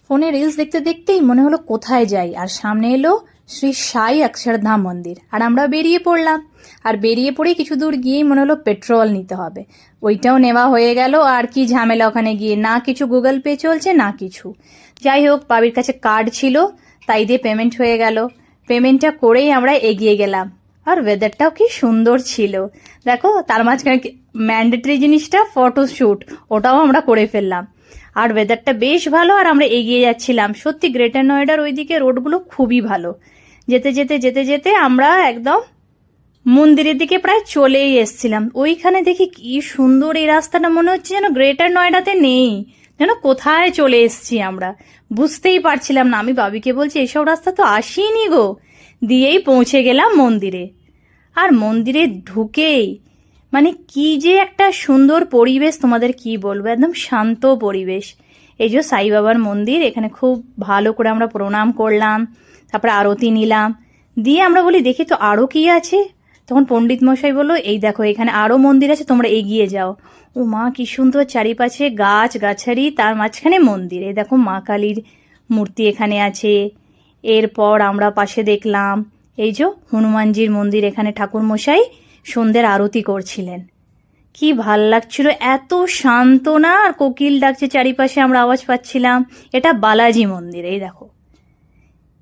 ফোনে রিলস দেখতে দেখতেই মনে হলো কোথায় যাই, আর সামনে এলো শ্রী সাই অক্ষরধাম মন্দির। আর আমরা বেরিয়ে পড়লাম, আর বেরিয়ে পড়ে কিছু দূর গিয়েই মনে হলো পেট্রোল নিতে হবে। ওইটাও নেওয়া হয়ে গেল। আর কি ঝামেলা ওখানে গিয়ে, না কিছু গুগল পে চলছে না কিছু। যাই হোক, বাবির কাছে কার্ড ছিল, তাই দিয়ে পেমেন্ট হয়ে গেল। পেমেন্টটা করেই আমরা এগিয়ে গেলাম। আর ওয়েদারটাও কি সুন্দর ছিল দেখো। তার মাঝখানে ম্যান্ডেটরি জিনিসটা ফটোশ্যুট, ওটাও আমরা করে ফেললাম। আর ওয়েদারটা বেশ ভালো, আর আমরা এগিয়ে যাচ্ছিলাম। সত্যি গ্রেটার নয়ডার ওইদিকে রোডগুলো খুবই ভালো। যেতে যেতে যেতে যেতে আমরা একদম মন্দিরের দিকে প্রায় চলেই এসছিলাম। ওইখানে দেখি কি সুন্দর এই রাস্তাটা, মনে হচ্ছে যেন গ্রেটার নয়ডাতে নেই, যেন কোথায় চলে এসছি আমরা। বুঝতেই পারছিলাম না। আমি বাবিকে বলছি এইসব রাস্তা তো আসিনি গো। দিয়েই পৌঁছে গেলাম মন্দিরে। আর মন্দিরে ঢুকেই মানে কি যে একটা সুন্দর পরিবেশ, তোমাদের কি বলবো, একদম শান্ত পরিবেশ। এই যে সাই বাবার মন্দির, এখানে খুব ভালো করে আমরা প্রণাম করলাম, তারপরে আরতি নিলাম। দিয়ে আমরা বলি দেখি তো আরো কি আছে। তখন পণ্ডিত মশাই বললো এই দেখো এখানে আরো মন্দির আছে, তোমরা এগিয়ে যাও। ও মা, কি সুন্দর চারিপাশে গাছ গাছারি, তার মাঝখানে মন্দির। এই দেখো মা কালীর মূর্তি এখানে আছে। এরপর আমরা পাশে দেখলাম এই যে হনুমানজির মন্দির, এখানে ঠাকুর মশাই সন্ধ্যের আরতি করছিলেন। কি ভাল লাগছিল, এত শান্ত না, আর কোকিল ডাকছে চারিপাশে, আমরা আওয়াজ পাচ্ছিলাম। এটা বালাজি মন্দির, এই দেখো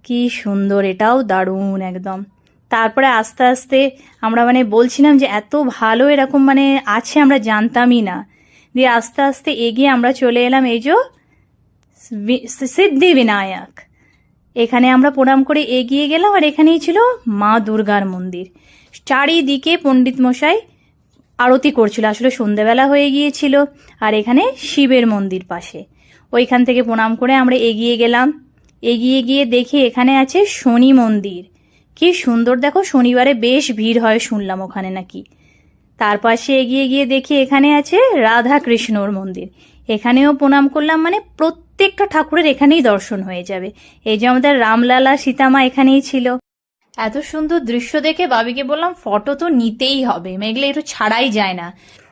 কি সুন্দর, এটাও দারুণ একদম। তারপরে আস্তে আস্তে আমরা মানে বলছিলাম যে এত ভালো এরকম মানে আছে, আমরা জানতামই না। দিয়ে আস্তে আস্তে এগিয়ে আমরা চলে এলাম এই যে সিদ্ধি বিনায়ক। এখানে আমরা প্রণাম করে এগিয়ে গেলাম। আর এখানেই ছিল মা দুর্গার মন্দির। চারিদিকে পণ্ডিত মশাই আরতি করছিল, আসলে সন্ধেবেলা হয়ে গিয়েছিল। আর এখানে শিবের মন্দির পাশে। ওইখান থেকে প্রণাম করে আমরা এগিয়ে গেলাম। এগিয়ে গিয়ে দেখি এখানে আছে শনি মন্দির। কি সুন্দর দেখো, শনিবারে বেশ ভিড় হয় শুনলাম ওখানে নাকি। তার পাশে এগিয়ে গিয়ে দেখি এখানে আছে রাধা কৃষ্ণর মন্দির। এখানেও প্রণাম করলাম, মানে প্রত্যেকটা ঠাকুরের এখানেই দর্শন হয়ে যাবে। এই যে আমাদের রামলালা সীতামা এখানেই ছিল। এত সুন্দর দৃশ্য দেখে বাবিকে বললাম ফটো তো নিতেই হবে, মেঘলে একটু ছাড়াই যায় না।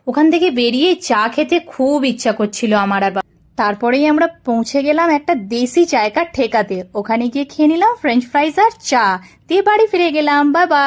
ওখান থেকে বেরিয়ে চা খেতে খুব ইচ্ছা করছিল আমার আর তারপরেই আমরা পৌঁছে গেলাম একটা দেশি চায়কার ঠেকাতে। ওখানে গিয়ে খেয়ে নিলাম ফ্রেঞ্চ ফ্রাইজ আর চা, দিয়ে বাড়ি ফিরে গেলাম। Bye bye.